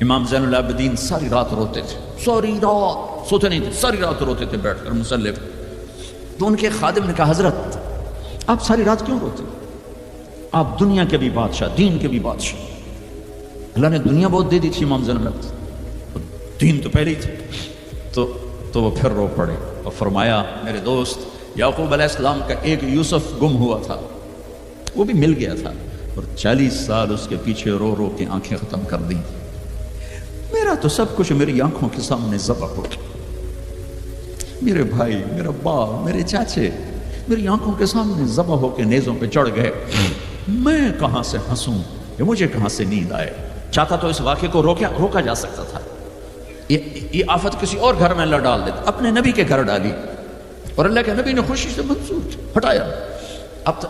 امام زین العابدین ساری رات روتے تھے، ساری رات سوتے نہیں تھے، ساری رات روتے تھے بیٹھ کر مصلی پہ۔ تو ان کے خادم نے کہا حضرت آپ ساری رات کیوں روتے؟ آپ دنیا کے بھی بادشاہ، دین کے بھی بادشاہ، اللہ نے دنیا بہت دے دی تھی امام زین العابدین، دین تو پہلے ہی تھے۔ تو وہ پھر رو پڑے اور فرمایا میرے دوست یعقوب علیہ السلام کا ایک یوسف گم ہوا تھا، وہ بھی مل گیا تھا، اور 40 سال اس کے پیچھے رو رو کے آنکھیں ختم کر دی۔ میرا تو سب کچھ میری آنکھوں کے سامنے ذبح ہو گیا، میرے بھائی، میرا باپ، میرے چاچے میری آنکھوں کے سامنے ذبح ہو کے نیزوں پہ چڑھ گئے، میں کہاں سے ہنسوں کہ مجھے کہاں سے نیند آئے؟ چاہتا تو اس واقعے کو روکا جا سکتا تھا، یہ آفت کسی اور گھر میں اللہ ڈال دیتا، اپنے نبی کے گھر ڈالی، اور اللہ کے نبی نے خوشی سے منظور ہٹایا۔ اب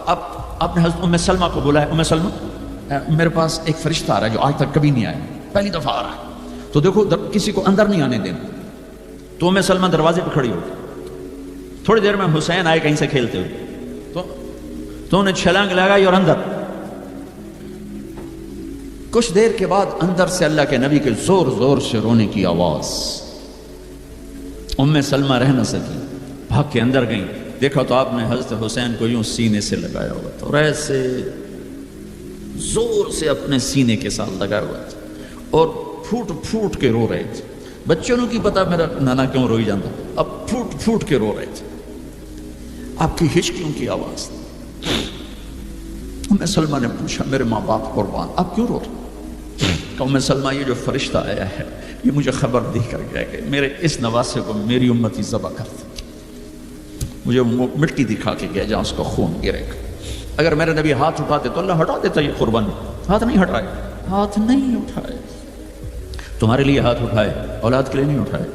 آپ نے حضرت ام سلمہ کو بلایا، ام سلمہ میرے پاس ایک فرشتہ آ رہا ہے جو آج تک کبھی نہیں آیا، پہلی دفعہ آ رہا ہے، تو دیکھو کسی کو اندر نہیں آنے دینا۔ تو ام سلمہ دروازے پہ کھڑی ہو گئی، تھوڑی دیر میں حسین آئے کہیں سے کھیلتے ہوئے، تو انہیں چھلانگ لگائی اور اندر۔ کچھ دیر کے بعد اندر سے اللہ کے نبی کے زور زور سے رونے کی آواز۔ ام سلمہ رہ نہ سکی، بھاگ کے اندر گئیں، دیکھا تو آپ نے حضرت حسین کو یوں سینے سے لگایا ہوا تھا، اور ایسے زور سے اپنے سینے کے ساتھ لگایا ہوا تھا، اور پھوٹ پھوٹ کے رو رہے تھے۔ بچوں کو کی پتا میرا نانا کیوں روئی جاتا، اب پھوٹ پھوٹ کے رو رہے تھے، آپ کی ہچکیوں کی آواز۔ ام سلمہ نے پوچھا میرے ماں باپ قربان آپ کیوں رو رہے؟ کہ ام سلمہ یہ جو فرشتہ آیا ہے یہ مجھے خبر دی کر گیا کہ میرے اس نواسے کو میری امتی ذبح کر دے، مجھے مٹی دکھا کے گیا جہاں اس کا خون گرے گا۔ اگر میرے نبی ہاتھ اٹھاتے تو اللہ ہٹا دیتا یہ قربانی، ہاتھ نہیں ہٹائے، ہاتھ نہیں اٹھائے۔ تمہارے لیے ہاتھ اٹھائے، اولاد کے لیے نہیں اٹھائے،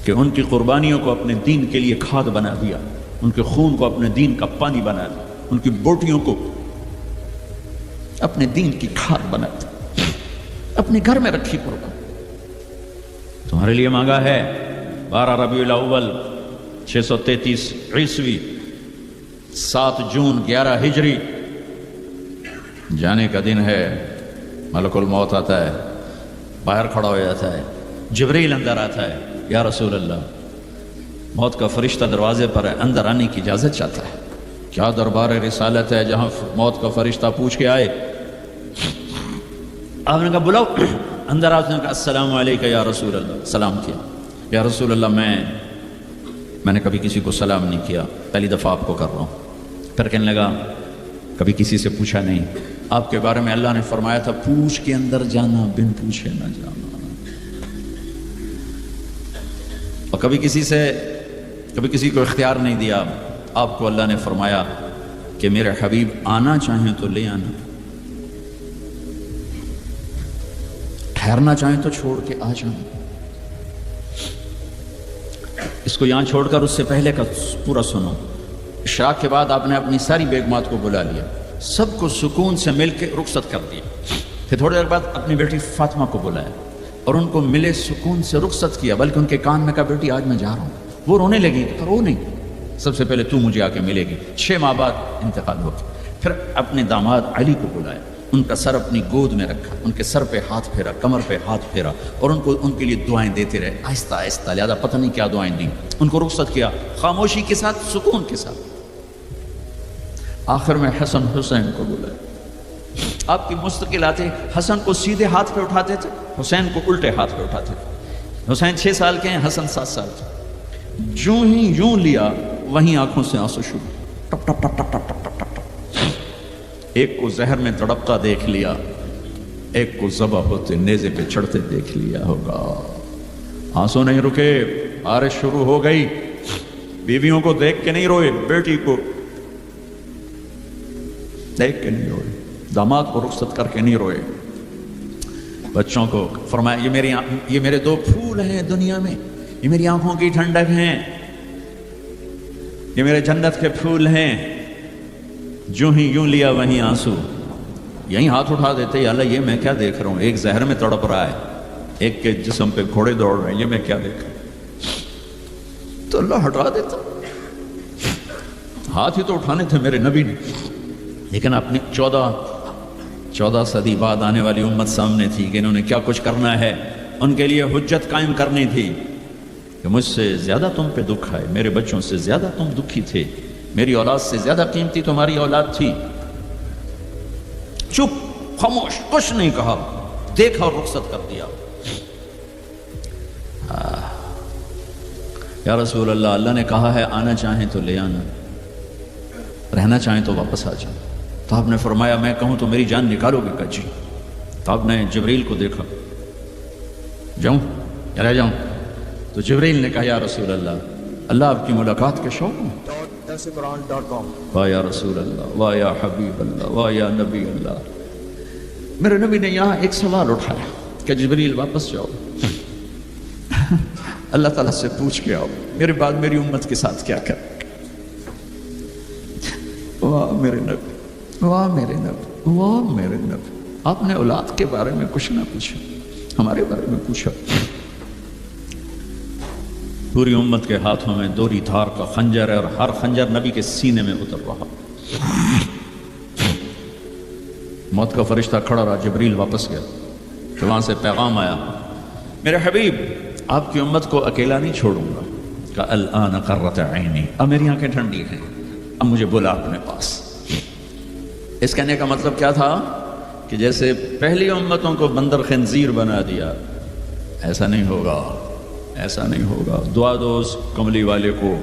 کہ ان کی قربانیوں کو اپنے دین کے لیے کھاد بنا دیا، ان کے خون کو اپنے دین کا پانی بنا دیا، ان کی بوٹیوں کو اپنے دین کی کھاد بنا دی، اپنے گھر میں رکھی قربان۔ تمہارے لیے مانگا ہے 12 ربیع الاول 633 عیسوی 7 جون 11 ہجری، جانے کا دن ہے، ملک الموت آتا ہے، باہر کھڑا ہو جاتا ہے، جبریل اندر آتا ہے، یا رسول اللہ موت کا فرشتہ دروازے پر ہے، اندر آنے کی اجازت چاہتا ہے۔ کیا دربار رسالت ہے جہاں موت کا فرشتہ پوچھ کے آئے؟ آپ نے کہا بلاؤ، اندر آپ نے کہا السلام علیکم یا رسول اللہ، سلام کیا، یا رسول اللہ میں نے کبھی کسی کو سلام نہیں کیا، پہلی دفعہ آپ کو کر رہا ہوں۔ پھر کہنے لگا کبھی کسی سے پوچھا نہیں، آپ کے بارے میں اللہ نے فرمایا تھا پوچھ کے اندر جانا، بن پوچھے نہ جانا، اور کبھی کسی کو اختیار نہیں دیا۔ آپ کو اللہ نے فرمایا کہ میرے حبیب آنا چاہیں تو لے آنا، ٹھہرنا چاہیں تو چھوڑ کے آ جانا۔ اس کو یہاں چھوڑ کر اس سے پہلے کا پورا سنو۔ اشراق کے بعد آپ نے اپنی ساری بیگمات کو بلا لیا، سب کو سکون سے مل کے رخصت کر دیا۔ پھر تھوڑی دیر بعد اپنی بیٹی فاطمہ کو بلایا اور ان کو ملے سکون سے رخصت کیا، بلکہ ان کے کان میں کہا بیٹی آج میں جا رہا ہوں۔ وہ رونے لگی کہ رو نہیں، سب سے پہلے تو مجھے آ کے ملے گی۔ 6 ماہ بعد انتقال ہو گیا۔ پھر اپنے داماد علی کو بلایا، ان کا سر اپنی گود میں رکھا، ان کے سر پہ ہاتھ پھیرا، کمر پہ ہاتھ پھیرا، اور ان کے لیے دعائیں دیتے رہے آہستہ آہستہ، لہذا پتہ نہیں کیا دعائیں دیں۔ ان کو رخصت کیا خاموشی کے ساتھ، سکون کے ساتھ۔ آخر میں حسن حسین کو بلایا۔ آپ کی مستقل آتے، حسن کو سیدھے ہاتھ پہ اٹھاتے تھے، حسین کو الٹے ہاتھ پہ اٹھاتے تھے۔ حسین 6 سال کے ہیں، حسن 7 سال کے۔ جو ہی یوں لیا وہیں آنکھوں سے آنسو شروع، ٹپ ٹپ ٹپ ٹپ ٹپ ٹپ ٹپ ٹپ۔ ایک کو زہر میں تڑپتا دیکھ لیا، ایک کو ذبح ہوتے نیزے پہ چڑھتے دیکھ لیا ہوگا۔ آنسو نہیں رکے، بارش شروع ہو گئی۔ بیویوں کو دیکھ کے نہیں روئے، بیٹی کو دیکھ کے نہیں روئے، داماد کو رخصت کر کے نہیں روئے، بچوں کو فرمایا یہ میرے 2 پھول ہیں دنیا میں، یہ میری آنکھوں کی ٹھنڈک ہیں، یہ میرے جنت کے پھول ہیں۔ جو ہی یوں لیا وہیں آنسو، یہیں ہاتھ اٹھا دیتے، یا اللہ یہ میں کیا دیکھ رہا ہوں، ایک زہر میں تڑپ رہا ہے، ایک کے جسم پہ گھوڑے دوڑ رہے ہیں، یہ میں کیا دیکھ رہا ہوں؟ تو اللہ ہٹا دیتا۔ ہاتھ ہی تو اٹھانے تھے میرے نبی نے، لیکن اپنی 14 صدی بعد آنے والی امت سامنے تھی کہ انہوں نے کیا کچھ کرنا ہے. ان کے لیے حجت قائم کرنی تھی کہ مجھ سے زیادہ تم پہ دکھ آئے، میرے بچوں سے زیادہ تم دکھی تھے، میری اولاد سے زیادہ قیمتی تمہاری اولاد تھی. چپ، خاموش، کچھ نہیں کہا، دیکھا اور رخصت کر دیا. یا رسول اللہ، اللہ نے کہا ہے آنا چاہیں تو لے آنا، رہنا چاہیں تو واپس آ جائیں. تو آپ نے فرمایا میں کہوں تو میری جان نکالو گے؟ کہا جی. تو آپ نے جبریل کو دیکھا، جاؤں یا رہ جاؤں؟ تو جبریل نے کہا یا رسول اللہ، اللہ آپ کی ملاقات کے شوق میں. واہ یا رسول اللہ، واہ یا حبیب اللہ، واہ یا نبی اللہ. میرے نبی نے یہاں ایک سوال اٹھایا کہ جبریل واپس جاؤ، اللہ تعالیٰ سے پوچھ کے آؤ میرے بعد میری امت کے ساتھ کیا کر. واہ میرے نبی، واہ میرے نبی، واہ میرے نبی. آپ نے اولاد کے بارے میں کچھ نہ پوچھا، ہمارے بارے میں پوچھا. پوری امت کے ہاتھوں میں دوری دھار کا خنجر ہے اور ہر خنجر نبی کے سینے میں اتر رہا. موت کا فرشتہ کھڑا رہا، جبریل واپس گیا. کہ وہاں سے پیغام آیا، میرے حبیب آپ کی امت کو اکیلا نہیں چھوڑوں گا. کہ الآن قرۃ عینی، اب میری آنکھیں ٹھنڈی ہیں، اب مجھے بلا اپنے پاس. اس کہنے کا مطلب کیا تھا کہ جیسے پہلی امتوں کو بندر خنزیر بنا دیا، ایسا نہیں ہوگا، ایسا نہیں ہوگا. دعا دو اس کملی والے کو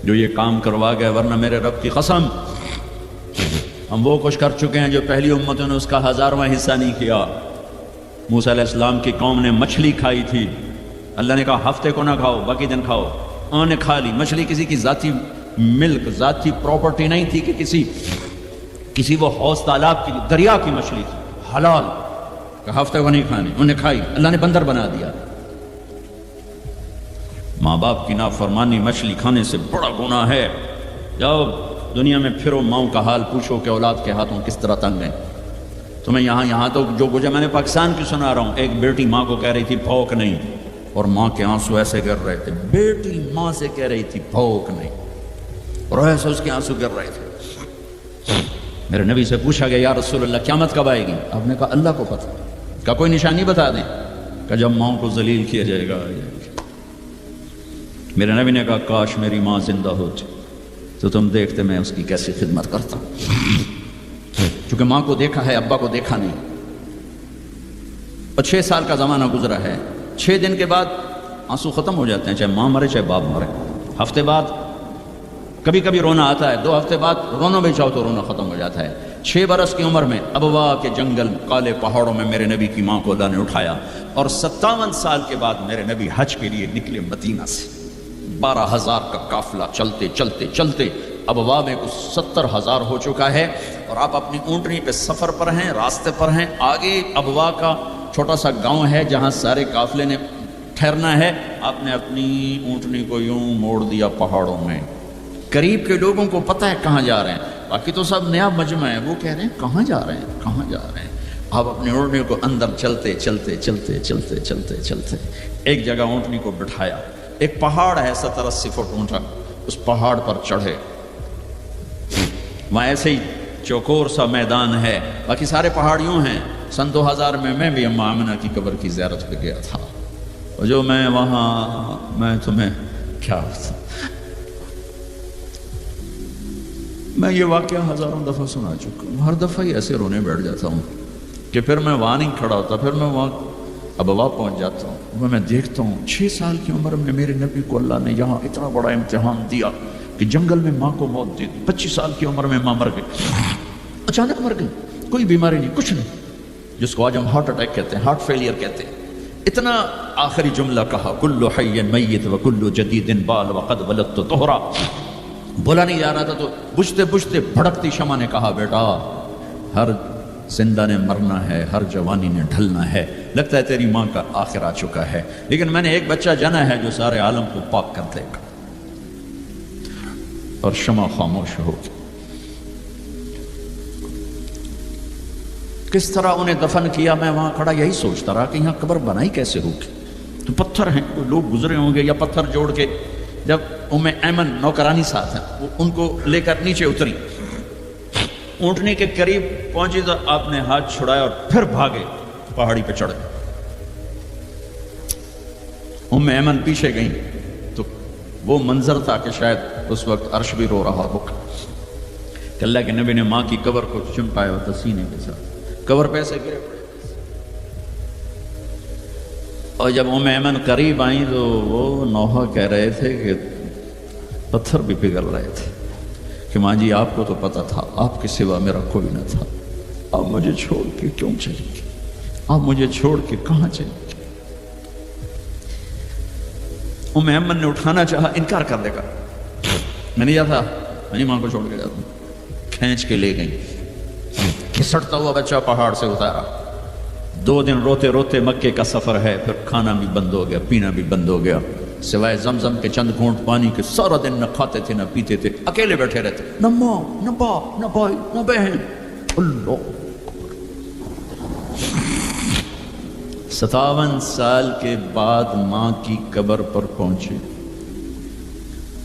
جو یہ کام کروا گیا، ورنہ میرے رب کی قسم ہم وہ کچھ کر چکے ہیں جو پہلی امتوں نے اس کا 1000واں حصہ نہیں کیا. موسیٰ علیہ السلام کی قوم نے مچھلی کھائی تھی، اللہ نے کہا ہفتے کو نہ کھاؤ، باقی دن کھاؤ. انہوں نے کھا لی. مچھلی کسی کی ذاتی ملک، ذاتی پراپرٹی نہیں تھی کہ کسی وہ حوض تالاب کی، دریا کی مچھلی تھی، حلال. کہ ہفتے کو نہیں کھانی، انہوں نے کھائی، اللہ نے بندر بنا دیا. ماں باپ کی نافرمانی مچھلی کھانے سے بڑا گناہ ہے. جاؤ دنیا میں پھرو، ماؤں کا حال پوچھو کہ اولاد کے ہاتھوں کس طرح تنگ ہیں. تمہیں یہاں تو جو گزرا، میں نے پاکستان کی سنا رہا ہوں. ایک بیٹی ماں کو کہہ رہی تھی بھوک نہیں، اور ماں کے آنسو ایسے گر رہے تھے. بیٹی ماں سے کہہ رہی تھی بھوک نہیں، اور ایسے اس کے آنسو گر رہے تھے. میرے نبی سے پوچھا گیا یا رسول اللہ قیامت کب آئے گی؟ آپ نے کہا اللہ کو پتہ. کہا کوئی نشانی بتا دیں؟ کہ جب ماؤں کو ذلیل کیا جائے گا. میرے نبی نے کہا کاش میری ماں زندہ ہوتی تو تم دیکھتے میں اس کی کیسی خدمت کرتا. چونکہ ماں کو دیکھا ہے، ابا کو دیکھا نہیں. اور 6 سال کا زمانہ گزرا ہے. 6 دن کے بعد آنسو ختم ہو جاتے ہیں، چاہے ماں مرے چاہے باپ مرے. ہفتے بعد کبھی کبھی رونا آتا ہے، 2 ہفتے بعد رونا بھی چاہو تو رونا ختم ہو جاتا ہے. 6 برس کی عمر میں ابوا کے جنگل کالے پہاڑوں میں میرے نبی کی ماں کو اللہ نے اٹھایا. اور 57 سال کے بعد میرے نبی حج کے لیے نکلے مدینہ سے. 12,000 کا قافلہ چلتے چلتے چلتے ابوا میں کچھ 70,000 ہو چکا ہے. اور آپ اپنی اونٹنی پہ سفر پر ہیں، راستے پر ہیں. آگے ابوا کا چھوٹا سا گاؤں ہے جہاں سارے قافلے نے ٹھہرنا ہے. آپ نے اپنی اونٹنی کو یوں موڑ دیا پہاڑوں میں. قریب کے لوگوں کو پتہ ہے کہاں جا رہے ہیں، باقی تو سب نیا مجمع ہے. وہ کہہ رہے ہیں کہاں جا رہے ہیں، کہاں جا رہے ہیں. آپ اپنی اونٹنی کو اندر چلتے چلتے چلتے چلتے چلتے چلتے ایک جگہ اونٹنی کو بٹھایا. ایک پہاڑ ہے 70-80 فٹ اونچا، اس پہاڑ پر چڑھے. وہاں ایسے ہی چوکور سا میدان ہے، باقی سارے پہاڑ یوں ہیں. سن 2000 میں بھی اماں آمنہ کی قبر کی زیارت پہ گیا تھا. اور جو میں وہاں، میں تمہیں کیا میں یہ واقعہ ہزاروں دفعہ سنا چکا ہوں. ہر دفعہ ہی ایسے رونے بیٹھ جاتا ہوں کہ پھر میں وہاں نہیں کھڑا ہوتا. پھر میں وہاں ابوا پہنچ جاتا ہوں. میں دیکھتا ہوں 6 سال کی عمر میں میرے نبی کو اللہ نے یہاں اتنا بڑا امتحان دیا کہ جنگل میں ماں کو موت دی. 25 سال کی عمر میں ماں مر گئی، اچانک مر گئی، کوئی بیماری نہیں، کچھ نہیں، جس کو آج ہم ہارٹ اٹیک کہتے ہیں، ہارٹ فیلئر کہتے ہیں. اتنا آخری جملہ کہا کل حی میت و کل جدید بال وقد ولدت طہرا. بولا نہیں جا رہا تھا تو بجھتے بجھتے بھڑکتی شمع نے کہا بیٹا ہر زندہ نے مرنا ہے، ہر جوانی نے ڈھلنا ہے. لگتا ہے تیری ماں کا آخر آ چکا ہے، لیکن میں نے ایک بچہ جنا ہے جو سارے عالم کو پاک کر دے گا. اور شمع خاموش ہو گئی. کس طرح انہیں دفن کیا؟ میں وہاں کھڑا یہی سوچتا رہا کہ یہاں قبر بنائی کیسے ہوگی. تو پتھر ہیں، لوگ گزرے ہوں گے یا پتھر جوڑ کے. جب ایمن نوکرانی ساتھ ہیں، وہ ان کو لے کر نیچے اتری اونٹنی کے قریب پہنچی تو آپ نے ہاتھ چھڑایا اور پھر بھاگے، پہاڑی پہ چڑھ گئے۔ ام ایمن پیچھے گئیں تو وہ منظر تھا کہ شاید اس وقت عرش بھی رو رہا ہو کہ اللہ کے نبی نے ماں کی قبر کو چمٹایا ہوتا سینے کے ساتھ، قبر پہ ایسے گرے پڑے۔ اور جب ام ایمن قریب آئیں تو وہ نوحہ کہہ رہے تھے کہ پتھر بھی پگھل رہے تھے کہ ماں جی آپ کو تو پتا تھا آپ کے سوا میرا کوئی نہ تھا، آپ مجھے چھوڑ کے کیوں چلی گئی، آپ مجھے چھوڑ کے کہاں چلی گئی؟ ام ایمن نے اٹھانا چاہا، انکار کر دے گا، میں نہیں جاتا، میں نہیں ماں کو چھوڑ کے جاتا ہوں۔ کھینچ کے لے گئی، کھسٹتا ہوا بچہ پہاڑ سے اتارا۔ 2 دن روتے روتے مکے کا سفر ہے، پھر کھانا بھی بند ہو گیا، پینا بھی بند ہو گیا، سوائے زمزم کے چند گھونٹ پانی کے سارا دن نہ کھاتے تھے نہ پیتے تھے، اکیلے بیٹھے رہتے، نہ ماں نہ باپ نہ بھائی نہ بہن۔ اللہ 57 سال کے بعد ماں کی قبر پر پہنچے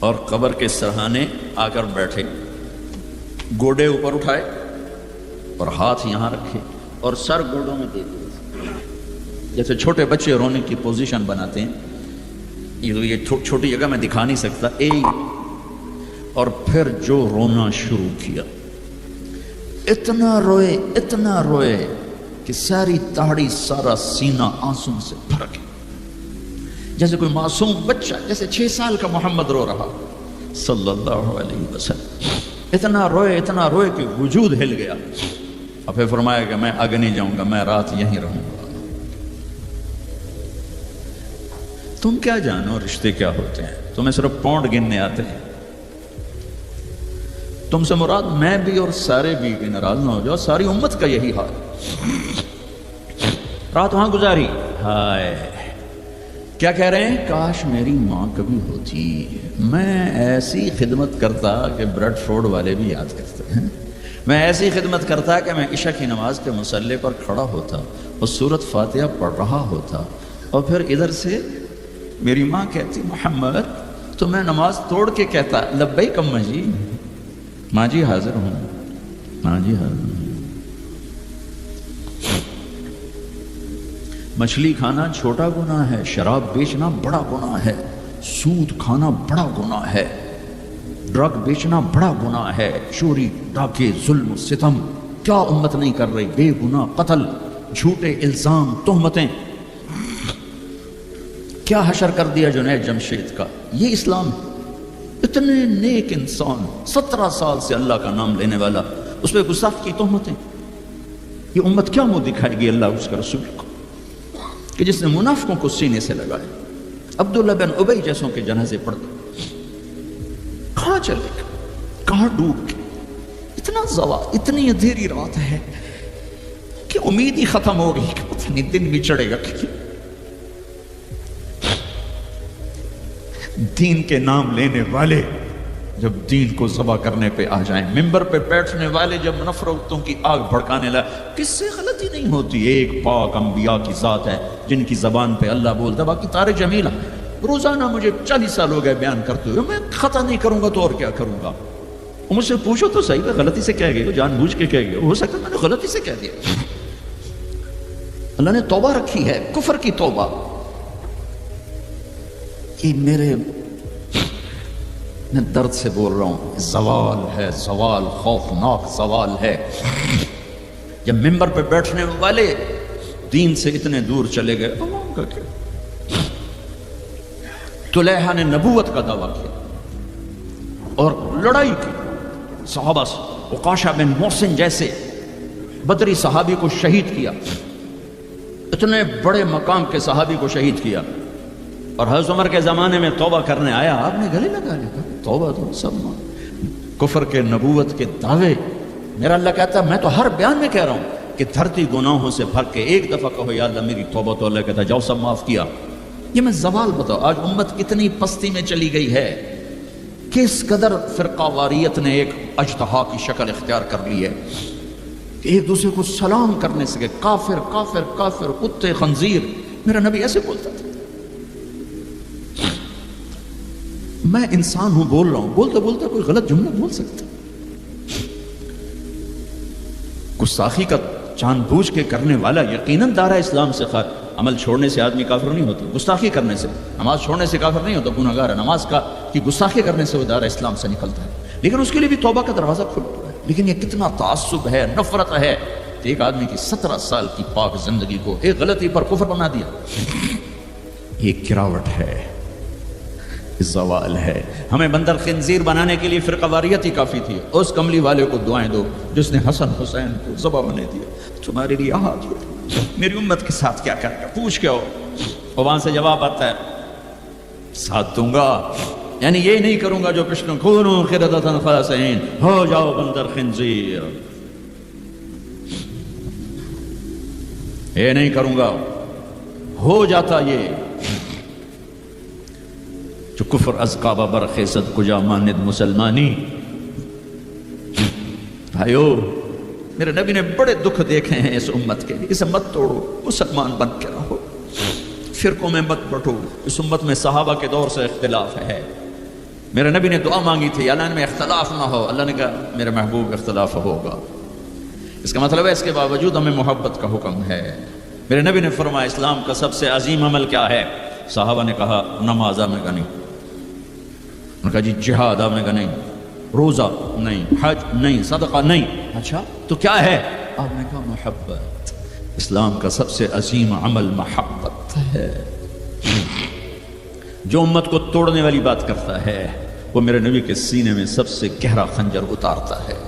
اور قبر کے سرہانے آ کر بیٹھے، گوڑے اوپر اٹھائے اور ہاتھ یہاں رکھے اور سر گوڑوں میں دے دیے، جیسے چھوٹے بچے رونے کی پوزیشن بناتے ہیں۔ یہ چھوٹی جگہ میں دکھا نہیں سکتا، اور پھر جو رونا شروع کیا، اتنا روئے کہ ساری تاڑی سارا سینہ آنسوں سے بھر گیا، جیسے کوئی معصوم بچہ، جیسے 6 سال کا محمد رو رہا صلی اللہ علیہ وسلم۔ اتنا روئے کہ وجود ہل گیا، اور پھر فرمایا کہ میں آگے نہیں جاؤں گا، میں رات یہیں رہوں گا۔ تم کیا جانو رشتے کیا ہوتے ہیں، تمہیں صرف پاؤنڈ گننے آتے ہیں۔ تم سے مراد میں بھی اور سارے بھی ناراض نہ ہو جاؤ، ساری امت کا یہی حال۔ رات وہاں گزاری، ہائے کیا کہہ رہے ہیں، کاش میری ماں کبھی ہوتی، میں ایسی خدمت کرتا کہ بریڈ فورڈ والے بھی یاد کرتے ہیں، میں ایسی خدمت کرتا کہ میں عشاء کی نماز کے مصلے پر کھڑا ہوتا اور سورۃ فاتحہ پڑھ رہا ہوتا، اور پھر ادھر سے میری ماں کہتی محمد، تو میں نماز توڑ کے کہتا لبیک اماں جی، ماں جی حاضر ہوں، ماں جی حاضر ہوں۔ مچھلی کھانا چھوٹا گناہ ہے، شراب بیچنا بڑا گناہ ہے، سود کھانا بڑا گناہ ہے، ڈرگ بیچنا بڑا گناہ ہے، چوری ڈاکے ظلم ستم کیا امت نہیں کر رہی، بے گناہ قتل، جھوٹے الزام تہمتیں، کیا حشر کر دیا جنید جمشید کا، یہ اسلام ہے۔ اتنے نیک انسان، 17 سال سے اللہ کا نام لینے والا، اس پہ گستاخ کی تہمتیں، یہ امت کیا منہ دکھائے گی اللہ اس کا رسول کو، کہ جس نے منافقوں کو سینے سے لگائے، عبداللہ بن ابی جیسوں کے جنازے پڑھ گئے، کہاں چلے گا، کہاں ڈوب گئے، اتنا زوال، اتنی اندھیری رات ہے کہ امید ہی ختم ہو گئی کہ پتہ نہیں دن بھی چڑھے گا کہ دین کے نام لینے والے جب دین کو ذبح کرنے پہ آ جائیں، ممبر پہ بیٹھنے والے جب نفرتوں کی آگ بھڑکانے لگے، کس سے غلطی نہیں ہوتی، ایک پاک انبیاء کی ذات ہے جن کی زبان پہ اللہ بولتا، باقی تارے جمیلہ روزانہ مجھے 40 سال ہو گئے بیان کرتے ہوئے، میں خطا نہیں کروں گا تو اور کیا کروں گا، مجھ سے پوچھو تو صحیح، میں غلطی سے کہہ گئے، جان بوجھ کے کہہ گئے، ہو سکتا ہے میں نے غلطی سے کہہ دیا۔ اللہ نے توبہ رکھی ہے، کفر کی توبہ، کہ میں درد سے بول رہا ہوں، زوال ہے، زوال خوفناک زوال ہے، جب ممبر پہ بیٹھنے والے دین سے اتنے دور چلے گئے، عوام کا کیا؟ طلیحہ نے نبوت کا دعویٰ کیا اور لڑائی کی صحابہ سے، عکاشہ بن محسن جیسے بدری صحابی کو شہید کیا، اتنے بڑے مقام کے صحابی کو شہید کیا، اور حضرت عمر کے زمانے میں توبہ کرنے آیا، آپ نے گلے لگا لیا، توبہ تو سب کفر کے نبوت کے دعوے، میرا اللہ کہتا ہے میں تو ہر بیان میں کہہ رہا ہوں کہ دھرتی گناہوں سے بھر کے ایک دفعہ کہو یا اللہ میری توبہ، تو اللہ کہتا ہے جاؤ سب معاف کیا۔ یہ میں زوال بتاؤ، آج امت کتنی پستی میں چلی گئی ہے، کس قدر فرقہ واریت نے ایک اجتہا کی شکل اختیار کر لی ہے کہ ایک دوسرے کو سلام کرنے سے کہ کافر کافر کافر، کتے خنزیر، میرا نبی ایسے بولتا تھا۔ میں انسان ہوں، بول رہا ہوں، بولتے بولتے کوئی غلط جملہ بول سکتا، گستاخی کا جان بوجھ کے کرنے والا یقیناً دارہ اسلام سے عمل چھوڑنے سے آدمی کافر نہیں ہوتا، گستاخی کرنے سے، نماز چھوڑنے سے کافر نہیں ہوتا، گناہگار ہے، نماز کی گستاخی کرنے سے وہ دارہ اسلام سے نکلتا ہے، لیکن اس کے لیے بھی توبہ کا دروازہ کھل پڑا ہے۔ لیکن یہ کتنا تعصب ہے، نفرت ہے، ایک آدمی کی 17 سال کی پاک زندگی کو ایک غلطی پر کفر بنا دیا۔ یہ گراوٹ ہے، زوال ہے۔ ہمیں بندر خنزیر بنانے کے لیے فرقہ واریت ہی کافی تھی۔ اس کملی والے کو دعائیں دو جس نے حسن حسین کو ذبح بنے دیا، تمہارے لیے ہاتھ جوڑ، میری امت کے ساتھ کیا کرے گا، پوچھ کے ہو۔ اور وہاں سے جواب آتا ہے ساتھ دوں گا، یعنی یہ نہیں کروں گا جو پشتوں کونوا قردۃ خاسئین، ہو جاؤ بندر خنزیر، یہ نہیں کروں گا۔ ہو جاتا یہ جو کفر از کعبہ برخیزد کجا ماند مسلمانی۔ بھائیو، میرے نبی نے بڑے دکھ دیکھے ہیں اس امت کے، اسے مت توڑو، مسلمان بن کے رہو، فرقوں میں مت بٹو۔ اس امت میں صحابہ کے دور سے اختلاف ہے، میرے نبی نے دعا مانگی تھی اللہ میں اختلاف نہ ہو، اللہ نے کہا میرے محبوب اختلاف ہوگا۔ اس کا مطلب ہے اس کے باوجود ہمیں محبت کا حکم ہے۔ میرے نبی نے فرمایا اسلام کا سب سے عظیم عمل کیا ہے؟ صحابہ نے کہا نماز، آپ نے کہا نہیں، انہوں نے کہا جی جہاد، آپ نے کہا نہیں، روزہ نہیں، حج نہیں، صدقہ نہیں، اچھا تو کیا ہے؟ آپ نے کہا محبت۔ اسلام کا سب سے عظیم عمل محبت ہے۔ جو امت کو توڑنے والی بات کرتا ہے وہ میرے نبی کے سینے میں سب سے گہرا خنجر اتارتا ہے۔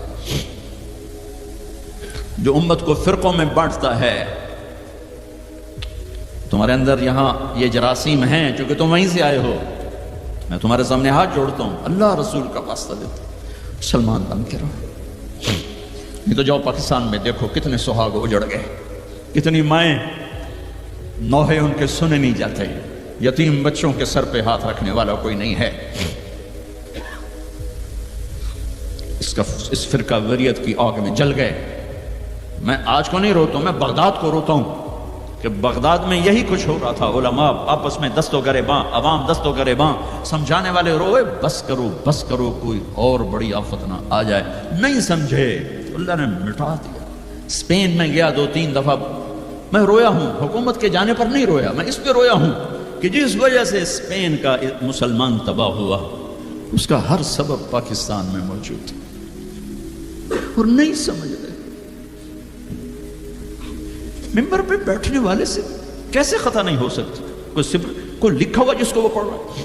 جو امت کو فرقوں میں بانٹتا ہے، تمہارے اندر یہاں یہ جراثیم ہیں چونکہ تم وہیں سے آئے ہو، میں تمہارے سامنے ہاتھ جوڑتا ہوں، اللہ رسول کا واسطہ دیتا ہوں، مسلمان بن کے رہو۔ نہیں تو جاؤ پاکستان میں دیکھو کتنے سہاگ اجڑ گئے، کتنی مائیں نوحے ان کے سنے نہیں جاتے، یتیم بچوں کے سر پہ ہاتھ رکھنے والا کوئی نہیں ہے۔ اس فرقہ وریت کی آگ میں جل گئے۔ میں آج کو نہیں روتا ہوں، میں بغداد کو روتا ہوں کہ بغداد میں یہی کچھ ہو رہا تھا، علماء آپس میں دست و گریباں، عوام دست و گریباں، سمجھانے والے روئے بس کرو بس کرو، کوئی اور بڑی آفت نہ آ جائے، نہیں سمجھے تو اللہ نے مٹا دیا۔ اسپین میں گیا 2-3 دفعہ، میں رویا ہوں، حکومت کے جانے پر نہیں رویا، میں اس پہ رویا ہوں کہ جس وجہ سے اسپین کا مسلمان تباہ ہوا اس کا ہر سبب پاکستان میں موجود ہے اور نہیں سمجھ رہے۔ ممبر پہ بیٹھنے والے سے کیسے خطا نہیں ہو سکتی؟ کوئی لکھا ہوا جس کو وہ پڑھ رہا ہے،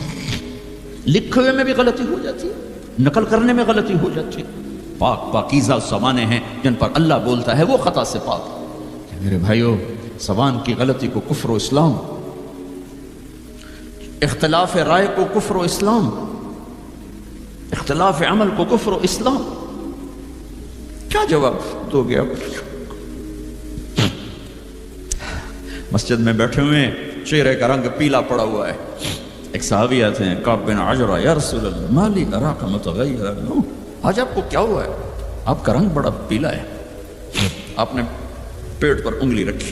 لکھے ہوئے میں بھی غلطی ہو جاتی ہے، نقل کرنے میں غلطی ہو جاتی ہے۔ پاک پاکیزہ زبانیں ہیں جن پر اللہ بولتا ہے، وہ خطا سے پاک۔ میرے بھائیو، زبان کی غلطی کو کفر و اسلام، اختلاف رائے کو کفر و اسلام، اختلاف عمل کو کفر و اسلام، کیا جواب دو گے آپ؟ مسجد میں بیٹھے ہوئے چہرے کا رنگ پیلا پڑا ہوا ہے، ایک صحابی آتے ہیں کعب بن عجرہ، یا رسول اللہ ما لی اراک متغیرا، آج آپ کو کیا ہوا ہے؟ آپ کا رنگ بڑا پیلا ہے۔ آپ نے پیٹ پر انگلی رکھی،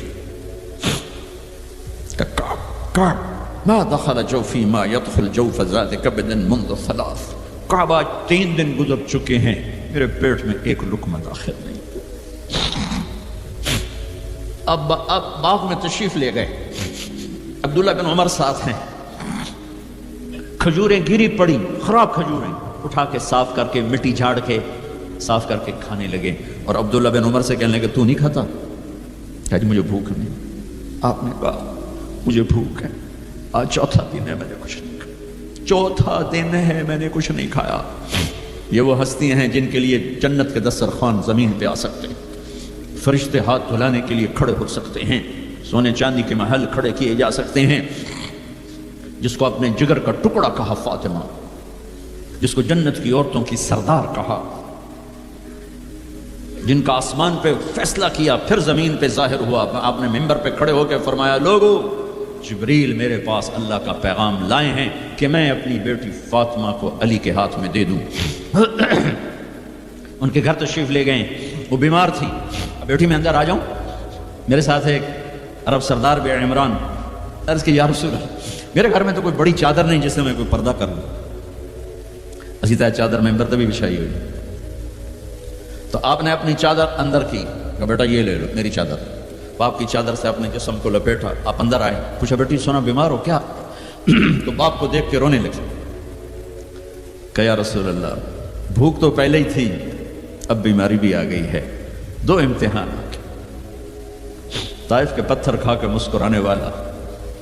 کعب ما دخل جوفی ما يدخل جوف ذات کبد منذ 3، کعب آج 3 دن گزر چکے ہیں میرے پیٹ میں ایک لقمہ داخل نہیں۔ اب باغ میں تشریف لے گئے، عبداللہ بن عمر ساتھ ہیں، کھجوریں گری پڑی، خراب کھجوریں اٹھا کے صاف کر کے مٹی جھاڑ کے صاف کر کے کھانے لگے، اور عبداللہ بن عمر سے کہنے لگے تو نہیں کھاتا؟ کہا جی مجھے بھوک نہیں۔ آپ نے کہا مجھے بھوک ہے، آج 4تھا دن ہے میں نے کچھ نہیں کھایا، 4تھا دن ہے میں نے کچھ نہیں کھایا۔ یہ وہ ہستیاں ہیں جن کے لیے جنت کے دسترخوان زمین پہ آ سکتے ہیں، فرشتے ہاتھ دھلانے کے لیے کھڑے ہو سکتے ہیں، سونے چاندی کے محل کھڑے کیے جا سکتے ہیں۔ جس کو اپنے جگر کا ٹکڑا کہا فاطمہ، جس کو جنت کی عورتوں کی سردار کہا، جن کا آسمان پہ فیصلہ کیا پھر زمین پہ ظاہر ہوا، آپ نے ممبر پہ کھڑے ہو کے فرمایا لوگو جبریل میرے پاس اللہ کا پیغام لائے ہیں کہ میں اپنی بیٹی فاطمہ کو علی کے ہاتھ میں دے دوں۔ ان کے گھر تشریف لے گئے، وہ بیمار تھی، بیٹی میں اندر آ جاؤں؟ میرے ساتھ ایک عرب سردار بے عمران، عرض کی یا رسول اللہ میرے گھر میں تو کوئی بڑی چادر نہیں جس سے میں کوئی پردہ کر لوں، اسی طرح چادر ممبر تبھی بچھائی ہوئی، تو آپ نے اپنی چادر اندر کی، کہا بیٹا یہ لے لو میری چادر. باپ کی چادر سے اپنے جسم کو لپیٹا. آپ اندر آئے, پوچھا بیٹی سونا بیمار ہو کیا؟ تو باپ کو دیکھ کے رونے لگے. کہ یا رسول اللہ بھوک تو پہلے ہی تھی, اب بیماری بھی آ گئی ہے, 2 امتحان. طائف کے پتھر کھا کے مسکرانے والا,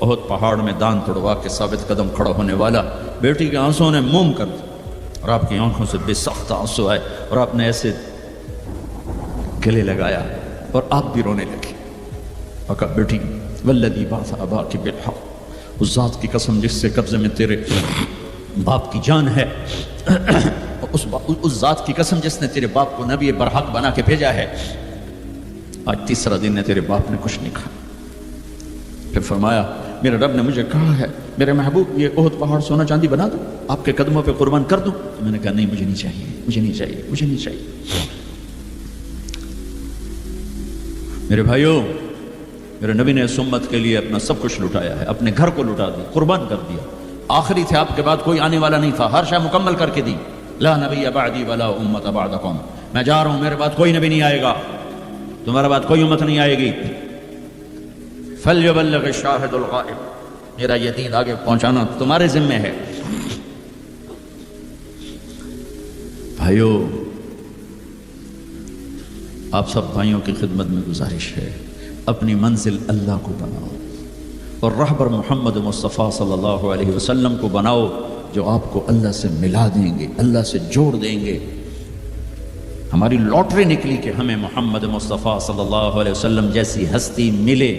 احد پہاڑ میں دان توڑوا کے ثابت قدم کھڑا ہونے والا, بیٹی کے آنسوں نے موم کر دیا اور آپ کی آنکھوں سے بے سخت آنسو آئے اور آپ نے ایسے گلے لگایا اور آپ بھی رونے لگے. اور کہا بیٹی والذی بعث اباک بالحق, اس ذات کی قسم جس سے قبضے میں تیرے باپ کی جان ہے, اس ذات کی قسم جس نے تیرے باپ کو نبی برحق بنا کے بھیجا ہے, آج 3 دن ہے تیرے باپ نے کچھ نہیں کھا. پھر فرمایا میرے رب نے مجھے کہا ہے میرے محبوب یہ احد پہاڑ سونا چاندی بنا دوں, آپ کے قدموں پہ قربان کر دوں؟ تو میں نے کہا نہیں مجھے نہیں چاہیے, مجھے نہیں چاہیے, مجھے نہیں چاہیے. میرے بھائیوں, میرے نبی نے اس امت کے لیے اپنا سب کچھ لٹایا ہے, اپنے گھر کو لٹا دیا, قربان کر دیا. آخری تھے, آپ کے بعد کوئی آنے والا نہیں تھا, ہر شے مکمل کر کے دی. لا نبی بعدی ولا امت بعدکم, میں جا رہا ہوں, میرے بعد کوئی نبی نہیں آئے گا, تمہارے بعد کوئی امت نہیں آئے گی. فلیبلغ الشاہد الغائب, میرا یہ دین آگے پہنچانا تمہارے ذمہ ہے. بھائیو, آپ سب بھائیوں کی خدمت میں گزارش ہے, اپنی منزل اللہ کو بناؤ اور رہبر محمد مصطفیٰ صلی اللہ علیہ وسلم کو بناؤ, جو آپ کو اللہ سے ملا دیں گے, اللہ سے جوڑ دیں گے. ہماری لاٹری نکلی کہ ہمیں محمد مصطفیٰ صلی اللہ علیہ وسلم جیسی ہستی ملے,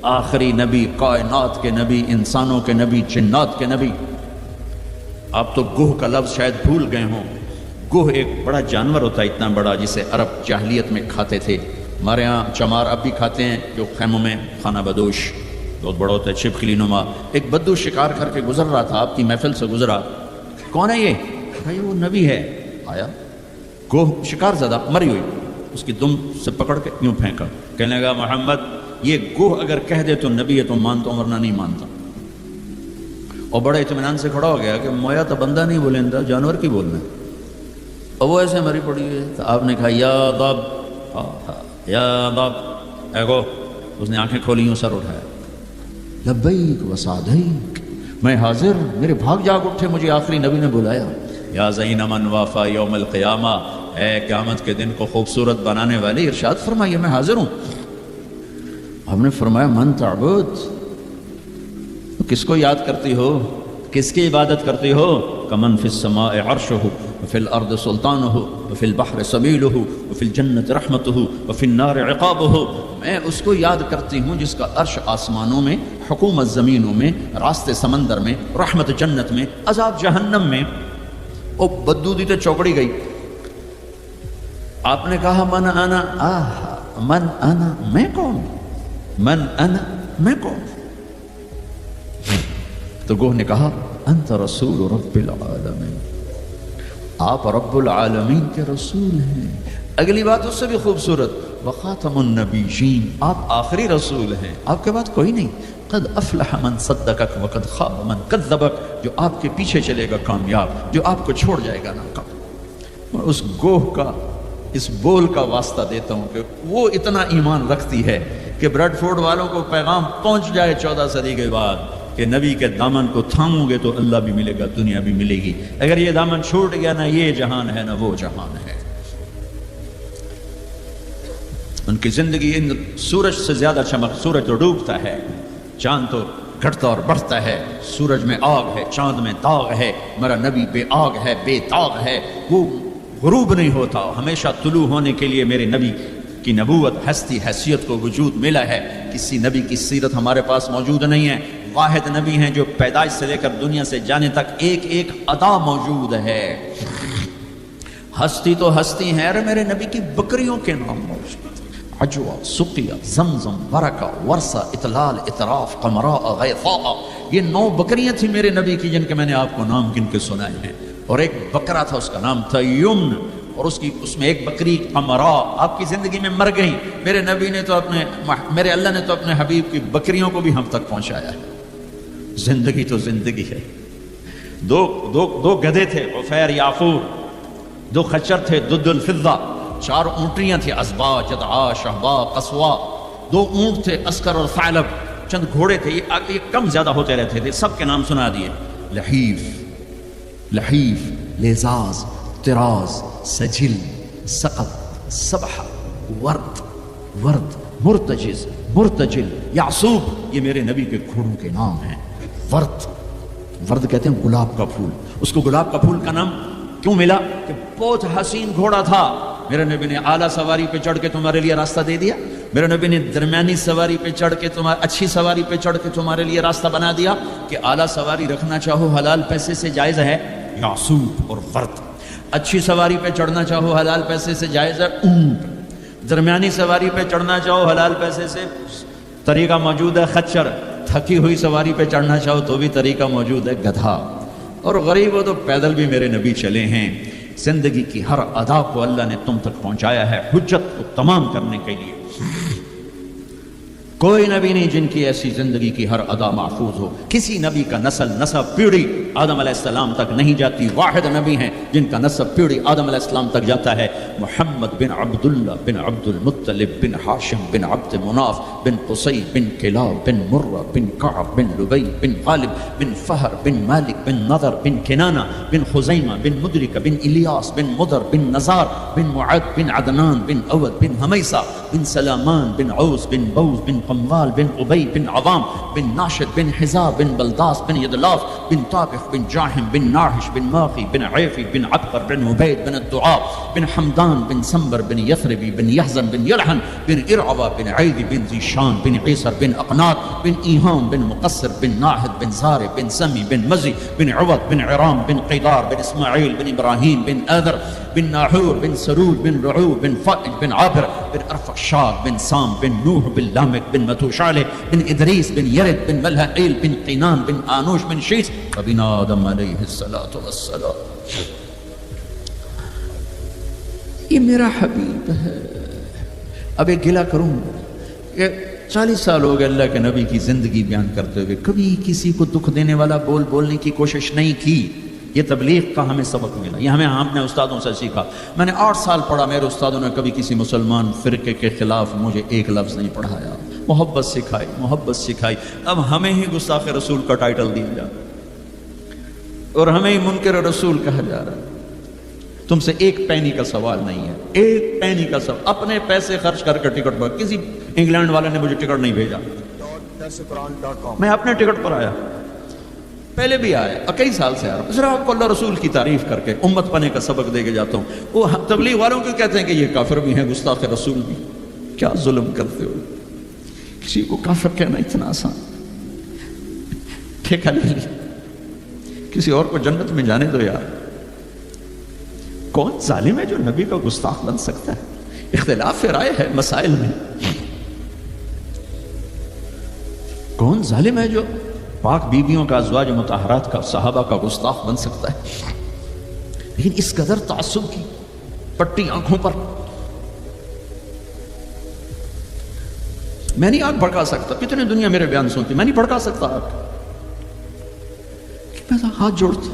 آخری نبی, کائنات کے نبی, انسانوں کے نبی, جنات کے نبی. آپ تو گوہ کا لفظ شاید بھول گئے ہوں. گوہ ایک بڑا جانور ہوتا ہے, اتنا بڑا, جسے عرب جاہلیت میں کھاتے تھے. ہمارے ہاں چمار اب بھی کھاتے ہیں, جو خیموں میں خانہ بدوش بہت بڑا ہوتا ہے, چھپکلی نما. ایک بدو شکار کر کے گزر رہا تھا, آپ کی محفل سے گزرا. کون ہے یہ؟ بھائی وہ نبی ہے. آیا گوہ شکار زدہ مری ہوئی, اس کی دم سے پکڑ کے یوں پھینکا, کہنے لگا محمد یہ گوہ اگر کہہ دے تو نبی ہے تو مانتا ہوں ورنہ نہیں مانتا. اور بڑے اطمینان سے کھڑا ہو گیا کہ مویا تو بندہ نہیں بولیں, جانور کی بولنا ہے. اور وہ ایسے مری پڑی ہے. تو آپ نے کہا یا ضب, یا ضب, اے گو. اس نے آنکھیں کھولی, سر اٹھایا, لبیک و سعدیک, میں حاضر, میرے بھاگ جاگ اٹھے, مجھے آخری نبی نے بلایا. یا زین من وافا یوم القیامہ, اے قیامت کے دن کو خوبصورت بنانے والے, ارشاد فرمائیے میں حاضر ہوں. ہم نے فرمایا من تعبد, کس کو یاد کرتی ہو, کس کی عبادت کرتی ہو؟ کمن فی السماء عرشہ وفی الارض سلطانہ وفی البحر سبیلہ وفی الجنت رحمتہ وفی النار عقابہ. میں اس کو یاد کرتی ہوں جس کا عرش آسمانوں میں, حکومت زمینوں میں, راستے سمندر میں, رحمت جنت میں, عذاب جہنم میں. او بدو دی تو چوکڑی گئی. آپ نے کہا من انا, من انا, میں کون, من انا, میں کون؟ تو گوہ نے کہا انت رسول رب العالمین, آپ رب العالمین کے رسول ہیں. اگلی بات اس سے بھی خوبصورت, وخاتم النبیین, آپ آخری رسول ہیں, آپ کے بعد کوئی نہیں. قد افلح من صدقک وقد خاب من کذبک, جو آپ کے پیچھے چلے گا کامیاب, جو آپ کو چھوڑ جائے گا ناکام. میں اس گوہ کا, اس بول کا واسطہ دیتا ہوں کہ وہ اتنا ایمان رکھتی ہے کہ بریڈ فورڈ والوں کو پیغام پہنچ جائے 14 صدی کے بعد کہ نبی کے دامن کو تھامو گے تو اللہ بھی ملے گا, دنیا بھی ملے گی. اگر یہ دامن چھوٹ گیا, نہ یہ جہان ہے نہ وہ جہان ہے. ان کی زندگی ان سورج سے زیادہ چمک, سورج تو ڈوبتا ہے, چاند تو گھٹتا اور بڑھتا ہے, سورج میں آگ ہے, چاند میں داغ ہے, میرا نبی بے آگ ہے, بے داغ ہے, وہ غروب نہیں ہوتا. ہمیشہ طلوع ہونے کے لیے میرے نبی کی نبوت, ہستی, حیثیت کو وجود ملا ہے. کسی نبی کی سیرت ہمارے پاس موجود نہیں ہے. واحد نبی ہیں جو پیدائش سے لے کر دنیا سے جانے تک ایک ایک ادا موجود ہے. ہستی تو ہستی ہے, ارے میرے نبی کی بکریوں کے نام موجود, عجوہ, سقیہ, زمزم, برکہ, ورثہ, اطلال, اطراف, قمراء, غیثاء. یہ 9 بکریاں تھیں میرے نبی کی جن کے میں نے آپ کو نام گن کے سنائے ہیں. اور ایک بکرا تھا, اس کا نام تھا یمن, اور اس میں ایک بکری قمراء آپ کی زندگی میں مر گئی. میرے نبی نے تو میرے اللہ نے تو اپنے حبیب کی بکریوں کو بھی ہم تک پہنچایا ہے. زندگی تو زندگی ہے. دو گدھے تھے, عفیر, یافور. 2 خچر تھے, دد الفضہ. 4 اونٹنیاں تھیں، ازبا، جدعا، شہبا، قصوا، 2 اونٹ تھے، اسکر اور ثعلب، چند گھوڑے تھے، یہ کم زیادہ ہوتے رہتے تھے، سب کے نام سنا دیے، لحیف، لیزاز، طراز، سجل، سقط، سبح، ورد، مرتجز، مرتجل، یعصوب، یہ میرے نبی کے گھوڑوں کے نام ہیں۔ ورد کہتے ہیں گلاب کا پھول، اس کو گلاب کا پھول کا نام کیوں ملا؟ کہ بہت حسین گھوڑا تھا، میرے نبی نے اعلیٰ سواری پہ چڑھ کے تمہارے لیے راستہ دے دیا، میرے نبی نے درمیانی سواری پہ چڑھ کے اچھی سواری پہ چڑھ کے تمہارے لیے راستہ بنا دیا کہ اعلیٰ سواری رکھنا چاہو حلال پیسے سے جائز ہے، یعصوب اور ورد، اچھی سواری پہ چڑھنا چاہو حلال پیسے سے جائز ہے، اونٹ، درمیانی سواری پہ چڑھنا چاہو حلال پیسے سے طریقہ موجود ہے، خچر، تھکی ہوئی سواری پہ چڑھنا چاہو تو بھی طریقہ موجود ہے، گدھا، اور غریب ہو تو پیدل بھی میرے نبی چلے ہیں۔ زندگی کی ہر ادا کو اللہ نے تم تک پہنچایا ہے حجت کو تمام کرنے کے لیے۔ کوئی نبی نہیں جن کی ایسی زندگی کی ہر ادا محفوظ ہو، کسی نبی کا نسب پیڑھی آدم علیہ السلام تک نہیں جاتی، واحد نبی ہیں جن کا نسب پیڑھی آدم علیہ السلام تک جاتا ہے، محمد بن عبداللہ بن عبد المطلب بن ہاشم بن عبد مناف بن قصی بن کلاب بن مرہ بن کعب بن لبی بن غالب بن فہر بن مالک بن نضر بن کنانہ بن خزیمہ بن مدرکہ بن الیاس بن مدر بن نزار بن معد بن عدنان بن اود بن حمیسہ بن سلامان بن عوس بن بوز بن قموال بن عبی بن عوام بن ناشد بن حزاب بن بلداس بن یدلاف بن طابخ بن جاحم بن ناحش بن ماقی بن عیفی بن عبقر بن عبید بن الدعاء بن حمدان بن سنبر بن یثربی بن یحزن بن یلحن بن ارعوہ بن عیدی بن ذیشان بن عیسر بن اقنات بن ایہام بن مقصر بن ناحد بن زارب بن سمی بن مزی بن عوض بن عرام بن قیدار بن اسماعیل بن ابراہیم بن آذر بن ناحور بن سرود بن رعوب بن فائج بن عابر بن ارفخشاد بن سام بن نوح بن لامک بن متوشالح بن ادریس بن یرد بن ملحائیل بن قینان بن آنوش بن شیس وبن آدم علیہ السلام۔ یہ میرا حبیب ہے۔ اب ایک گلہ کروں کہ 40 سال ہو گئے اللہ کے نبی کی زندگی بیان کرتے ہوئے، کبھی کسی کو دکھ دینے والا بولنے کی کوشش نہیں کی۔ یہ تبلیغ کا ہمیں سبق ملا، یہ ہم نے استادوں سے سیکھا۔ میں نے 8 سال پڑھا، میرے استادوں نے کبھی کسی مسلمان فرقے کے خلاف مجھے ایک لفظ نہیں پڑھایا، محبت سکھائی۔ اب ہمیں ہی گستاخ رسول کا ٹائٹل دیا جا رہا ہے اور ہمیں ہی منکر رسول کہا جا رہا ہے۔ تم سے 1 پینی کا سوال نہیں ہے، 1 پینی کا سوال، اپنے پیسے خرچ کر کے ٹکٹ پر، کسی انگلینڈ والے نے مجھے ٹکٹ نہیں بھیجا، میں اپنے ٹکٹ پر آیا، پہلے بھی آیا اور کئی سال سے آ رہا ہوں، صرف آپ کو اللہ رسول کی تعریف کر کے امت پنے کا سبق دے کے جاتا ہوں۔ وہ تبلیغ والوں کیوں کہتے ہیں کہ یہ کافر بھی ہیں، گستاخ رسول بھی؟ کیا ظلم کرتے ہو، کسی کو کافر کہنا اتنا آسان، ٹھیکہ لے لی، کسی اور کو جنت میں جانے دو یار۔ کون ظالم ہے جو نبی کا گستاخ بن سکتا ہے؟ اختلاف رائے ہے مسائل میں، کون ظالم ہے جو پاک بیویوں کا، ازواج مطہرات کا، صحابہ کا گستاخ بن سکتا ہے؟ لیکن اس قدر تعصب کی پٹی آنکھوں پر، میں نہیں آنکھ بھڑکا سکتا، کتنے دنیا میرے بیان سنتی، میں نہیں بھڑکا سکتا آنکھ، میں تو ہاتھ جوڑتا،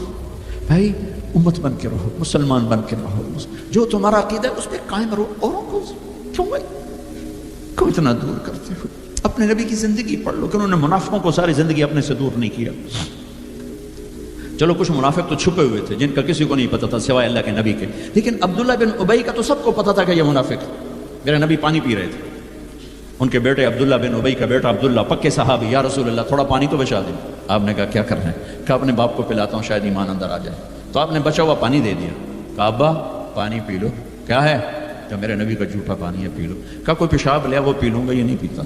بھائی امت بن کے رہو، مسلمان بن کے رہو، جو تمہارا عقیدہ ہے اس پہ قائم رہو، اوروں کو کیوں بھائی کیوں اتنا دور کرتے ہو؟ اپنے نبی کی زندگی پڑھ لو کہ انہوں نے منافقوں کو ساری زندگی اپنے سے دور نہیں کیا۔ چلو کچھ منافق تو چھپے ہوئے تھے جن کا کسی کو نہیں پتا تھا سوائے اللہ کے نبی کے، لیکن عبداللہ بن ابی کا تو سب کو پتا تھا کہ یہ منافق، میرے نبی پانی پی رہے تھے، ان کے بیٹے عبداللہ بن ابی کا بیٹا عبداللہ پکے صحابی، یا رسول اللہ تھوڑا پانی تو بچا دیں۔ آپ نے کہا کیا کرنا ہے؟ کہا اپنے باپ کو پلاتا ہوں شاید ایمان اندر آ جائے، تو آپ نے بچا ہوا پانی دے دیا، کہا ابا پانی پی لو، کیا ہے؟ کہ میرے نبی کا جھوٹا پانی ہے، پی لو۔ کہا کوئی پیشاب لیا وہ پی لوں گا، یہ نہیں پیتا۔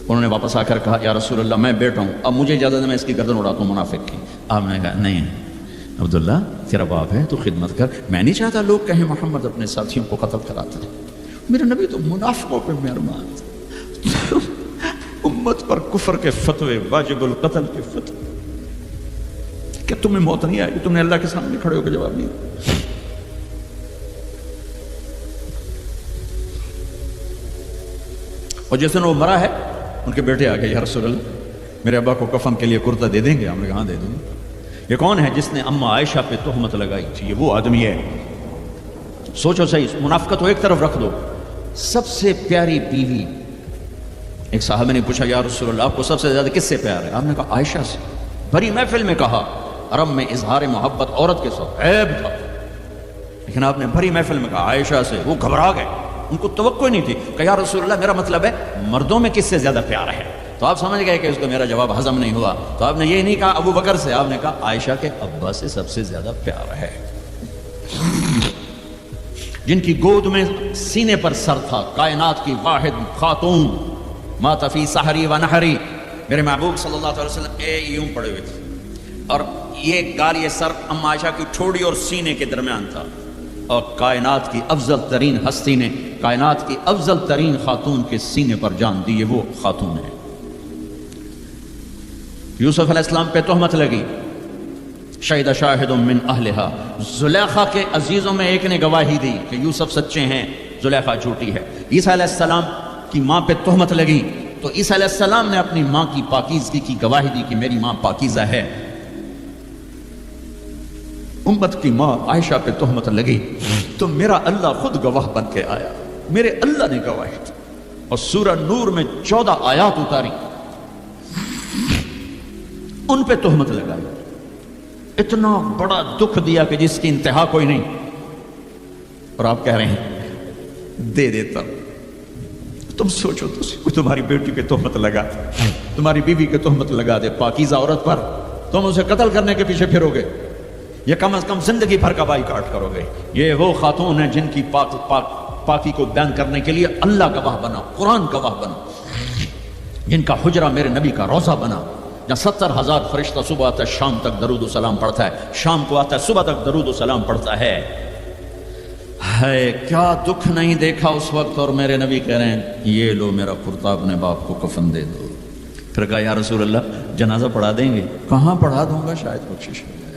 انہوں نے واپس آ کر کہا یا رسول اللہ میں بیٹا ہوں، اب مجھے اجازت ہے میں اس کی گردن اڑاتا ہوں منافق کی۔ آپ نے کہا نہیں عبداللہ تیرا باپ ہے تو خدمت کر، میں نہیں چاہتا لوگ کہیں محمد اپنے ساتھیوں کو قتل کراتا ہے، میرے نبی تو منافقوں پہ مہربان تھے، امت پر کفر کے فتوے، واجب القتل کے فتوے، کہ تمہیں موت نہیں آئے گی، تم نے اللہ کے سامنے کھڑے ہو کے جواب دیا۔ اور جس دن وہ مرا ہے ان کے بیٹے آ گئے، یا رسول اللہ میرے ابا کو کفن کے لیے کرتا دے دیں گے؟ ہم نے کہا دے دوں گے۔ یہ کون ہے جس نے اماں عائشہ پہ تہمت لگائی تھی؟ یہ وہ آدمی ہے سوچو صحیح، منافقت کو ایک طرف رکھ دو، سب سے پیاری بیوی، ایک صحابہ نے پوچھا یا رسول اللہ آپ کو سب سے زیادہ کس سے پیار ہے؟ آپ نے کہا عائشہ سے۔ بڑی محفل میں کہا، عرب میں اظہار محبت عورت کے ساتھ عیب تھا، لیکن آپ نے بڑی محفل میں کہا عائشہ سے۔ وہ گھبرا گئے، ان کو توقع نہیں تھی کہ یا رسول اللہ میرا مطلب ہے مردوں میں کس سے زیادہ پیار ہے؟ تو آپ سمجھ گئے کہ اس کو میرا جواب ہضم نہیں ہوا، تو آپ نے یہ نہیں کہا ابو بکر سے، آپ نے کہا عائشہ کے ابا سے سب سے زیادہ پیار ہے، جن کی گود میں سینے پر سر تھا، کائنات کی واحد خاتون، مات فی سحری و نحری، میرے محبوب صلی اللہ علیہ وسلم یوں پڑے ہوئے تھے، اور یہ گال، یہ سر ام عائشہ کی ٹھوڑی اور سینے کے درمیان تھا، اور کائنات کی افضل ترین ہستی نے کائنات کی افضل ترین خاتون کے سینے پر جان دی، یہ وہ خاتون ہے۔ یوسف علیہ السلام پہ تہمت لگی، شہد شاہد من اہلہا، زلیخا کے عزیزوں میں ایک نے گواہی دی کہ یوسف سچے ہیں، زلیخا جھوٹی ہے۔ عیسیٰ علیہ السلام کی ماں پہ تہمت لگی تو عیسیٰ علیہ السلام نے اپنی ماں کی پاکیزگی کی گواہی دی کہ میری ماں پاکیزہ ہے۔ امت کی ماں عائشہ پہ تہمت لگی تو میرا اللہ خود گواہ بن کے آیا، میرے اللہ نے گواہی دی، اور سورہ نور میں 14 آیات اتاری، ان پہ تہمت لگائی، اتنا بڑا دکھ دیا کہ جس کی انتہا کوئی نہیں، اور آپ کہہ رہے ہیں دے دیتا۔ تم سوچو، تمہاری بیٹی پہ تہمت لگا دے، تمہاری بیوی کے تہمت لگا دے پاکیزہ عورت پر، تم اسے قتل کرنے کے پیچھے پھرو گے، یہ کم از کم زندگی بھر کا بائیکاٹ کرو گے۔ یہ وہ خاتون ہیں جن کی پاکی کو بیان کرنے کے لیے اللہ گواہ بنا، قرآن گواہ بنا، جن کا حجرہ میرے نبی کا روضہ بنا، جہاں 70,000 فرشتہ صبح آتا ہے شام تک درود و سلام پڑھتا ہے، شام کو آتا ہے صبح تک درود و سلام پڑھتا ہے۔ کیا دکھ نہیں دیکھا اس وقت، اور میرے نبی کہہ رہے ہیں یہ لو میرا کرتا اپنے باپ کو کفن دے دو۔ پھر کہا یا رسول اللہ جنازہ پڑھا دیں گے؟ کہاں پڑھا دوں گا، شاید بخشش ہو جائے۔